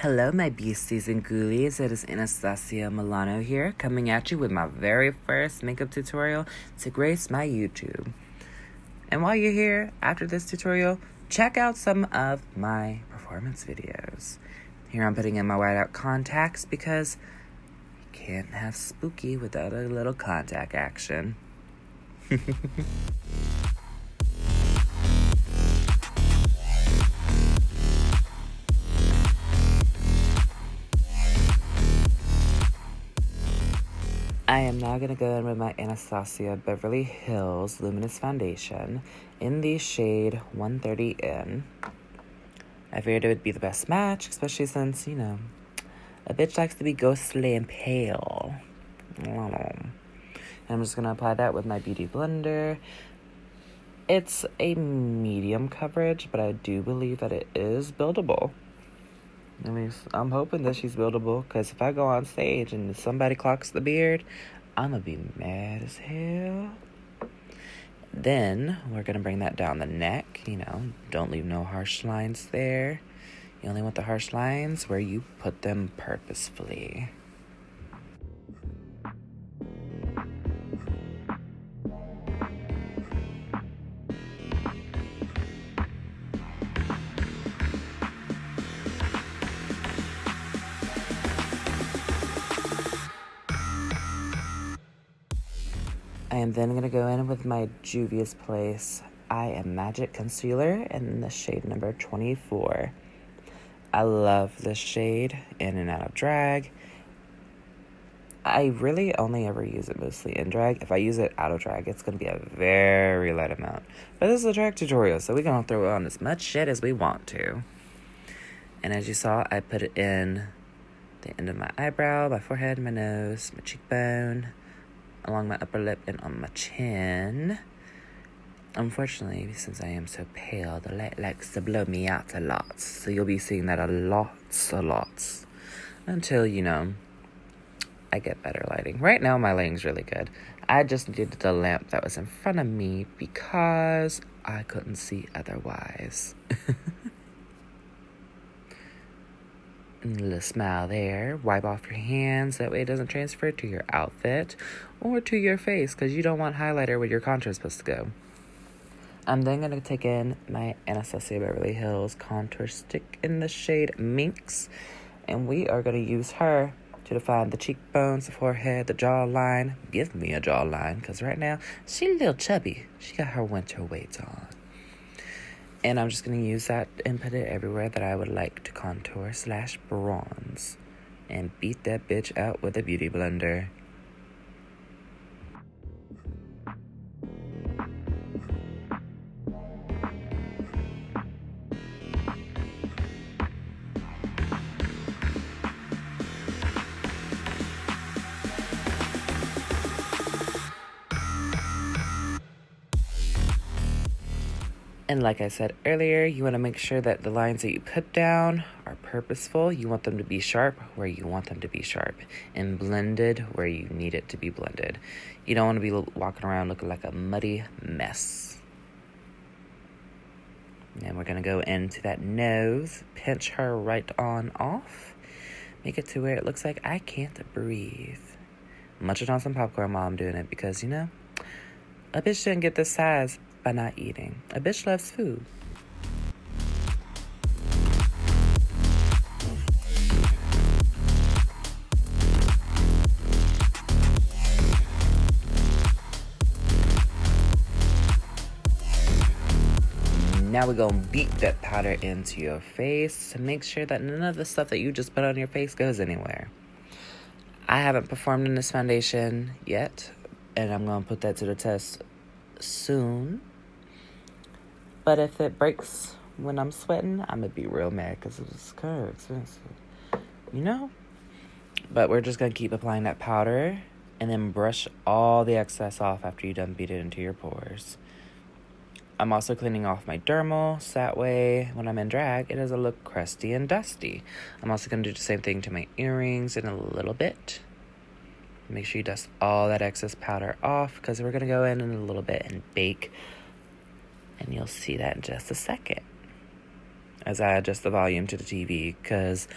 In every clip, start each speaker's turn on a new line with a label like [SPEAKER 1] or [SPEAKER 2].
[SPEAKER 1] Hello, my beasties and ghoulies. It is Anastacia Milano here, coming at you with my very first makeup tutorial to grace my YouTube. And while you're here, after this tutorial, check out some of my performance videos. Here I'm putting in my whiteout contacts because you can't have spooky without a little contact action. I am now going to go in with my Anastacia Beverly Hills Luminous Foundation in the shade 130N. I figured it would be the best match, especially since, a bitch likes to be ghostly and pale. And I'm just going to apply that with my Beauty Blender. It's a medium coverage, but I do believe that it is buildable. I'm hoping that she's buildable, because if I go on stage and somebody clocks the beard, I'm going to be mad as hell. Then we're going to bring that down the neck. Don't leave no harsh lines there. You only want the harsh lines where you put them purposefully. I am then going to go in with my Juvia's Place I Am Magic Concealer in the shade number 24. I love this shade in and out of drag. I really only ever use it mostly in drag. If I use it out of drag, it's going to be a very light amount. But this is a drag tutorial, so we're going to throw on as much shit as we want to. And as you saw, I put it in the end of my eyebrow, my forehead, my nose, my cheekbone, along my upper lip, and on my chin. Unfortunately, since I am so pale, the light likes to blow me out a lot. So you'll be seeing that a lot. Until, I get better lighting. Right now, my lighting's really good. I just needed the lamp that was in front of me because I couldn't see otherwise. A little smile there. Wipe off your hands. That way it doesn't transfer to your outfit or to your face, because you don't want highlighter where your contour is supposed to go. I'm then going to take in my Anastacia Beverly Hills contour stick in the shade Minx. And we are going to use her to define the cheekbones, the forehead, the jawline. Give me a jawline, because right now she's a little chubby. She got her winter weight on. And I'm just going to use that and put it everywhere that I would like to contour / bronze. And beat that bitch out with a Beauty Blender. And like I said earlier, you want to make sure that the lines that you put down are purposeful. You want them to be sharp where you want them to be sharp, and blended where you need it to be blended. You don't want to be walking around looking like a muddy mess. And we're going to go into that nose, pinch her right on off, make it to where it looks like I can't breathe. Munch it on some popcorn while I'm doing it, because, a bitch shouldn't get this size by not eating. A bitch loves food. Now we're going to beat that powder into your face to make sure that none of the stuff that you just put on your face goes anywhere. I haven't performed in this foundation yet, and I'm going to put that to the test soon. But if it breaks when I'm sweating, I'm going to be real mad, because it's kind of expensive. But we're just going to keep applying that powder and then brush all the excess off after you done beat it into your pores. I'm also cleaning off my dermal, so that way when I'm in drag, it doesn't look crusty and dusty. I'm also going to do the same thing to my earrings in a little bit. Make sure you dust all that excess powder off, because we're going to go in a little bit and bake. And you'll see that in just a second. as I adjust the volume to the TV because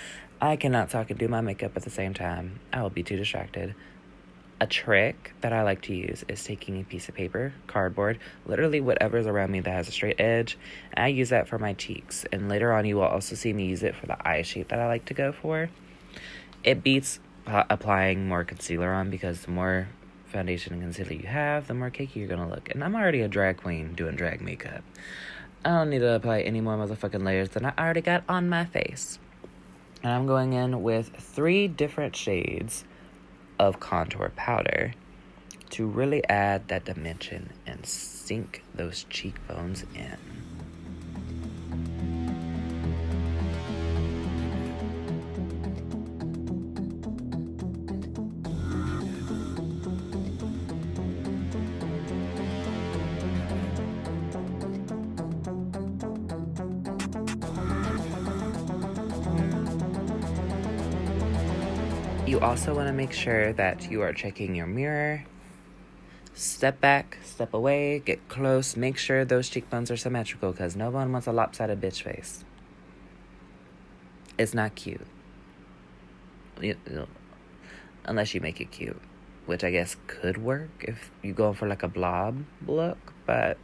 [SPEAKER 1] I cannot talk and do my makeup at the same time. I will be too distracted. A trick that I like to use is taking a piece of paper, cardboard, literally whatever's around me that has a straight edge. I use that for my cheeks. And later on, you will also see me use it for the eye shape that I like to go for. It beats applying more concealer on because the more foundation and concealer you have, the more cakey you're going to look. And I'm already a drag queen doing drag makeup. I don't need to apply any more motherfucking layers than I already got on my face. And I'm going in with 3 different shades of contour powder to really add that dimension and sink those cheekbones in. You also want to make sure that you are checking your mirror. Step back, step away, get close. Make sure those cheekbones are symmetrical because no one wants a lopsided bitch face. It's not cute. Unless you make it cute, which I guess could work if you go for like a blob look, but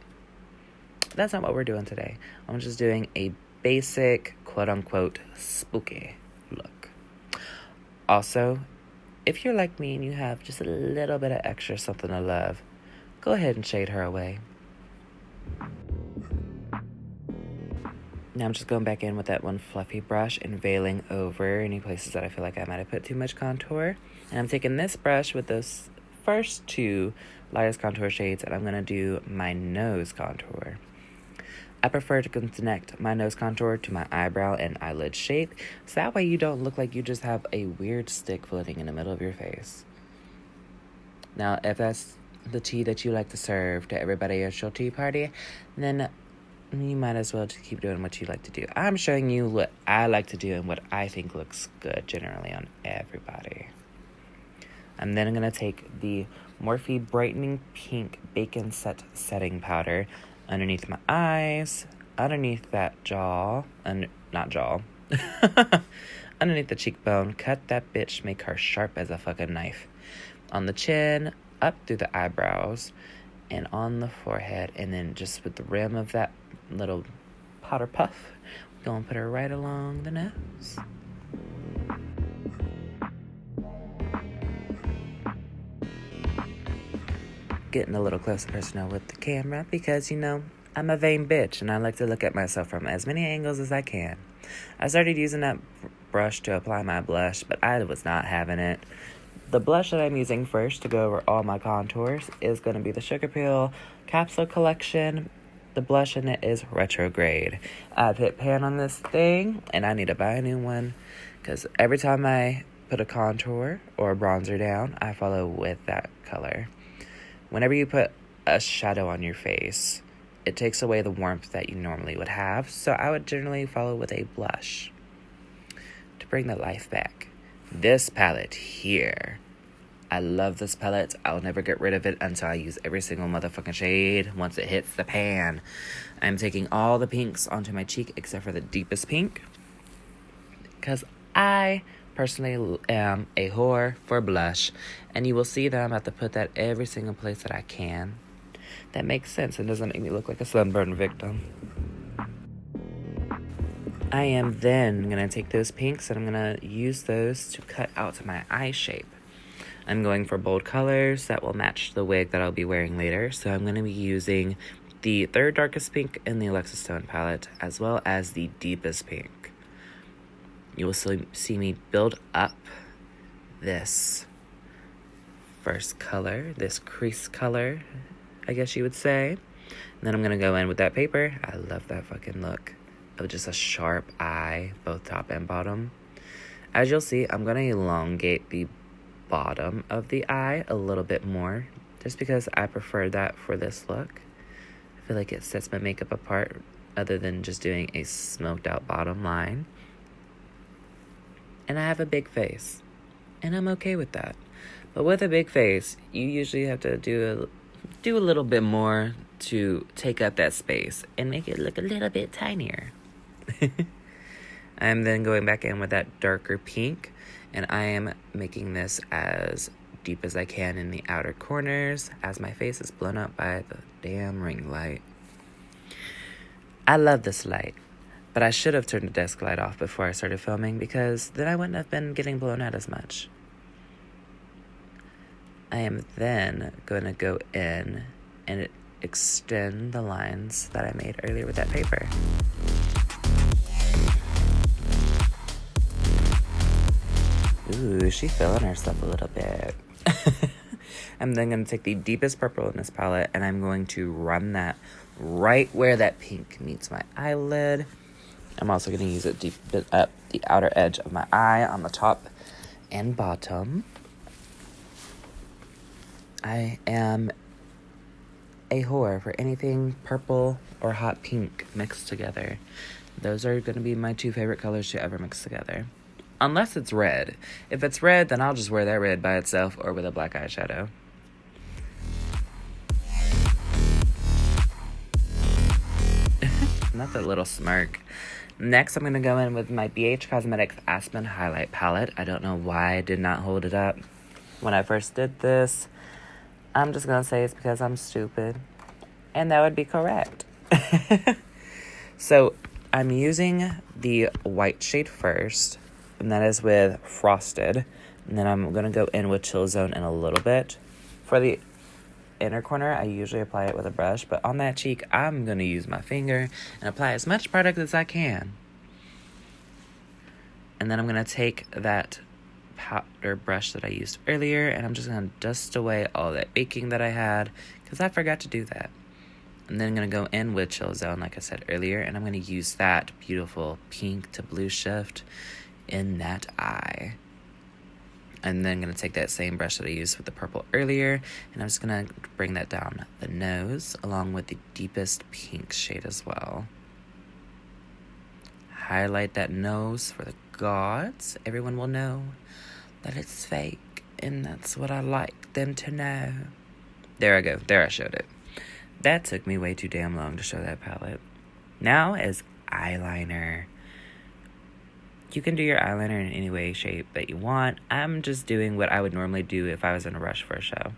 [SPEAKER 1] that's not what we're doing today. I'm just doing a basic, quote-unquote, spooky look. Also, if you're like me and you have just a little bit of extra something to love, go ahead and shade her away. Now I'm just going back in with that one fluffy brush and veiling over any places that I feel like I might have put too much contour. And I'm taking this brush with those first 2 lightest contour shades and I'm going to do my nose contour. I prefer to connect my nose contour to my eyebrow and eyelid shape, so that way you don't look like you just have a weird stick floating in the middle of your face. Now, if that's the tea that you like to serve to everybody at your tea party, then you might as well just keep doing what you like to do. I'm showing you what I like to do and what I think looks good generally on everybody. I'm then going to take the Morphe Brightening Pink Bacon Set Setting Powder underneath my eyes, underneath that jaw, not jaw, underneath the cheekbone, cut that bitch, make her sharp as a fucking knife. On the chin, up through the eyebrows, and on the forehead, and then just with the rim of that little powder puff, we're gonna put her right along the nose. Getting a little closer personal with the camera because, I'm a vain bitch and I like to look at myself from as many angles as I can. I started using that brush to apply my blush, but I was not having it. The blush that I'm using first to go over all my contours is going to be the Sugar Peel Capsule Collection. The blush in it is Retrograde. I've hit pan on this thing and I need to buy a new one because every time I put a contour or a bronzer down, I follow with that color. Whenever you put a shadow on your face, it takes away the warmth that you normally would have, so I would generally follow with a blush to bring the life back. This palette here, I love this palette. I'll never get rid of it until I use every single motherfucking shade once it hits the pan. I'm taking all the pinks onto my cheek except for the deepest pink because I personally am a whore for blush, and you will see that I'm about to put that every single place that I can. That makes sense and doesn't make me look like a sunburn victim. I am then going to take those pinks and I'm going to use those to cut out my eye shape. I'm going for bold colors that will match the wig that I'll be wearing later, so I'm going to be using the 3rd darkest pink in the Alexa Stone palette, as well as the deepest pink. You will see me build up this first color, this crease color, I guess you would say. And then I'm going to go in with that paper. I love that fucking look of just a sharp eye, both top and bottom. As you'll see, I'm going to elongate the bottom of the eye a little bit more, just because I prefer that for this look. I feel like it sets my makeup apart other than just doing a smoked out bottom line. And I have a big face, and I'm okay with that. But with a big face, you usually have to do a little bit more to take up that space and make it look a little bit tinier. I'm then going back in with that darker pink, and I am making this as deep as I can in the outer corners as my face is blown up by the damn ring light. I love this light, but I should have turned the desk light off before I started filming because then I wouldn't have been getting blown out as much. I am then going to go in and extend the lines that I made earlier with that paper. Ooh, she's feeling herself a little bit. I'm then going to take the deepest purple in this palette, and I'm going to run that right where that pink meets my eyelid. I'm also going to use it deep up the outer edge of my eye on the top and bottom. I am a whore for anything purple or hot pink mixed together. Those are going to be my two favorite colors to ever mix together. Unless it's red. If it's red, then I'll just wear that red by itself or with a black eyeshadow. Not that little smirk. Next, I'm going to go in with my BH Cosmetics Aspen Highlight Palette. I don't know why I did not hold it up when I first did this. I'm just going to say it's because I'm stupid. And that would be correct. So, I'm using the white shade first. And that is with Frosted. And then I'm going to go in with Chill Zone in a little bit. For the inner corner, I usually apply it with a brush, but on that cheek, I'm going to use my finger and apply as much product as I can. And then I'm going to take that powder brush that I used earlier, and I'm just going to dust away all that baking that I had, because I forgot to do that. And then I'm going to go in with Chill Zone, like I said earlier, and I'm going to use that beautiful pink to blue shift in that eye. And then I'm going to take that same brush that I used with the purple earlier, and I'm just going to bring that down the nose along with the deepest pink shade as well. Highlight that nose for the gods. Everyone will know that it's fake, and that's what I like them to know. There I go. There I showed it. That took me way too damn long to show that palette. Now is eyeliner. You can do your eyeliner in any way, shape that you want. I'm just doing what I would normally do if I was in a rush for a show.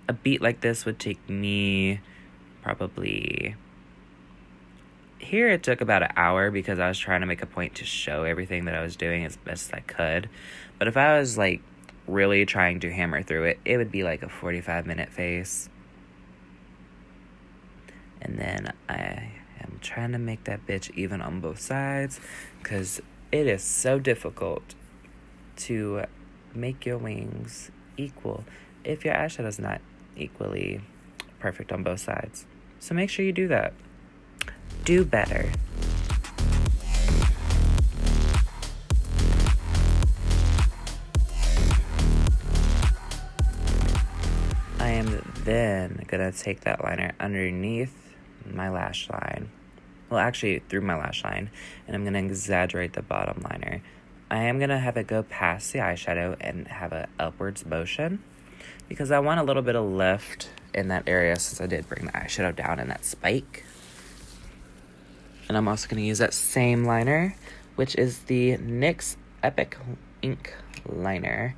[SPEAKER 1] A beat like this would take me probably... Here it took about an hour because I was trying to make a point to show everything that I was doing as best as I could. But if I was like really trying to hammer through it, it would be like a 45-minute face. And then I am trying to make that bitch even on both sides because it is so difficult to make your wings equal if your eyeshadow is not equally perfect on both sides. So make sure you do that. Do better. I am then going to take that liner underneath my lash line. Well, actually, through my lash line. And I'm going to exaggerate the bottom liner. I am going to have it go past the eyeshadow and have an upwards motion. Because I want a little bit of lift in that area since I did bring the eyeshadow down in that spike. And I'm also going to use that same liner, which is the NYX Epic Ink Liner.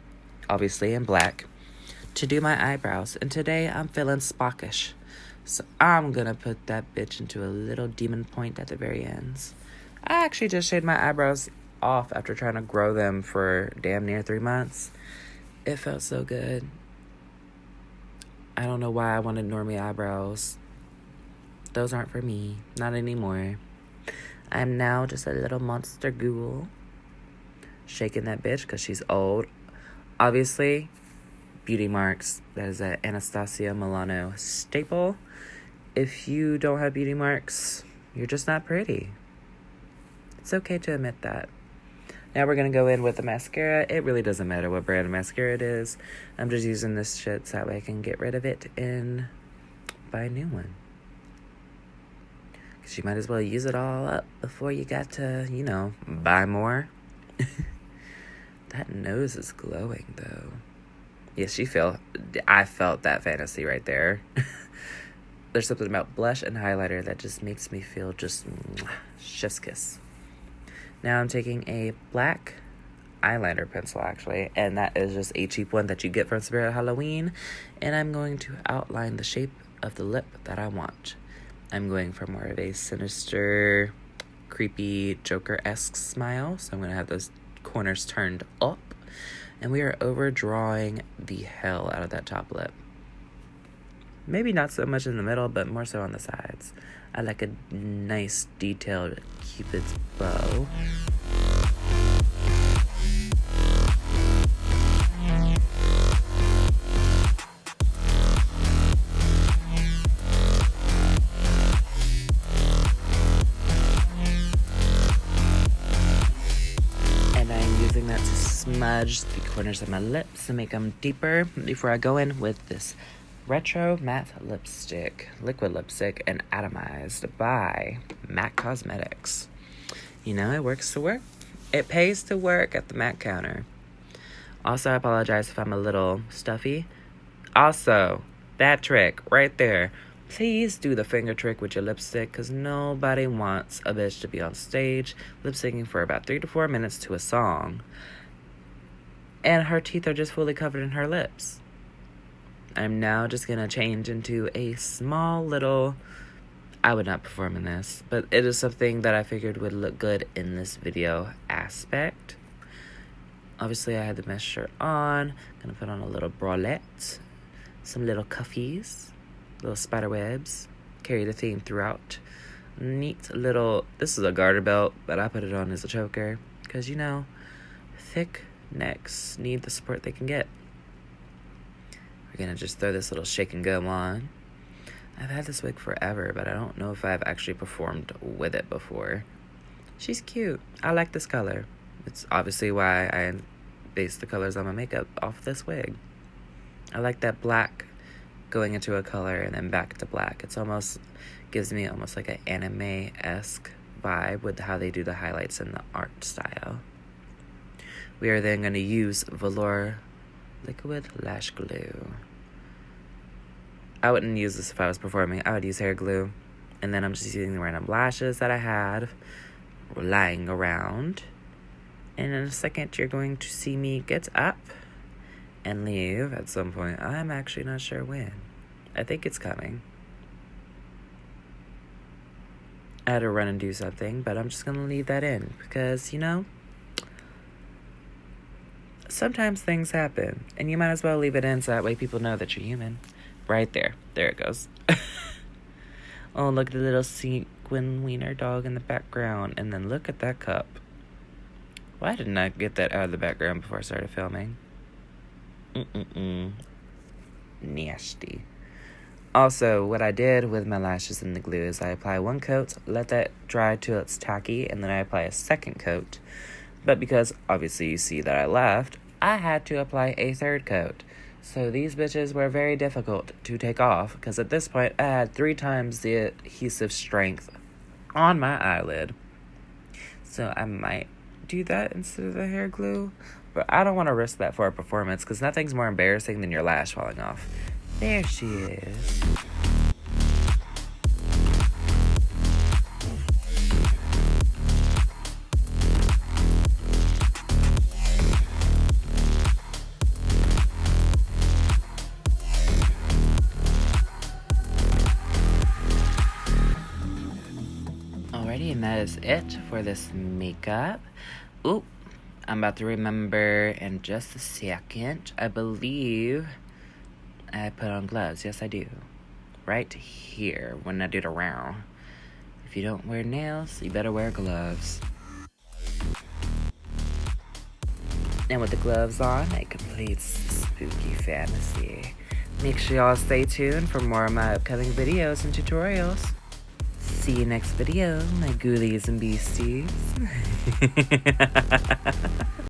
[SPEAKER 1] Obviously in black. To do my eyebrows. And today I'm feeling Spockish. So I'm going to put that bitch into a little demon point at the very ends. I actually just shaved my eyebrows off after trying to grow them for damn near 3 months. It felt so good. I don't know why I wanted normie eyebrows. Those aren't for me. Not anymore. I'm now just a little monster ghoul. Shaking that bitch because she's old. Obviously, beauty marks. That is an Anastacia Milano staple. If you don't have beauty marks, you're just not pretty. It's okay to admit that. Now we're going to go in with the mascara. It really doesn't matter what brand of mascara it is. I'm just using this shit so that way I can get rid of it and buy a new one. Because you might as well use it all up before you got to, buy more. That nose is glowing, though. Yes, I felt that fantasy right there. There's something about blush and highlighter that just makes me feel just chef's kiss. Now I'm taking a black eyeliner pencil, actually, and that is just a cheap one that you get from Spirit Halloween, and I'm going to outline the shape of the lip that I want. I'm going for more of a sinister, creepy, Joker-esque smile, so I'm going to have those corners turned up, and we are overdrawing the hell out of that top lip. Maybe not so much in the middle, but more so on the sides. I like a nice, detailed Cupid's bow. And I'm using that to smudge the corners of my lips to make them deeper before I go in with this Retro Matte Lipstick, liquid lipstick, and atomized by MAC Cosmetics. You know, it works to work. It pays to work at the MAC counter. Also, I apologize if I'm a little stuffy. Also, that trick right there. Please do the finger trick with your lipstick, because nobody wants a bitch to be on stage lip syncing for about 3 to 4 minutes to a song, and her teeth are just fully covered in her lips. I'm now just going to change into a small little, I would not perform in this, but it is something that I figured would look good in this video aspect. Obviously, I had the mesh shirt on. Going to put on a little bralette, some little cuffies, little spider webs, carry the theme throughout. Neat little, this is a garter belt, but I put it on as a choker, because, you know, thick necks need the support they can get. We're gonna just throw this little shake and go on. I've had this wig forever, but I don't know if I've actually performed with it before. She's cute. I like this color. It's obviously why I based the colors on my makeup off this wig. I like that black going into a color and then back to black. It's almost, gives me almost like an anime-esque vibe with how they do the highlights in the art style. We are then going to use Velour Liquid Lash Glue. I wouldn't use this if I was performing. I would use hair glue. And then I'm just using the random lashes that I had lying around. And in a second, you're going to see me get up and leave at some point. I'm actually not sure when. I think it's coming. I had to run and do something, but I'm just going to leave that in because, you know, sometimes things happen, and you might as well leave it in so that way people know that you're human. Right there. There it goes. Oh, look at the little sequin wiener dog in the background, and then look at that cup. Why didn't I get that out of the background before I started filming? Nasty. Also, what I did with my lashes and the glue is I apply one coat, let that dry till it's tacky, and then I apply a second coat. But because, obviously, you see that I left, I had to apply a third coat. So these bitches were very difficult to take off, because at this point, I had 3 times the adhesive strength on my eyelid. So I might do that instead of the hair glue, but I don't want to risk that for a performance, because nothing's more embarrassing than your lash falling off. There she is. Alrighty, and that is it for this makeup. Oop, I'm about to remember in just a second. I believe I put on gloves. Yes, I do. Right here when I do the round. If you don't wear nails, you better wear gloves. And with the gloves on, it completes the spooky fantasy. Make sure y'all stay tuned for more of my upcoming videos and tutorials. See you next video, my ghoulies and beasties.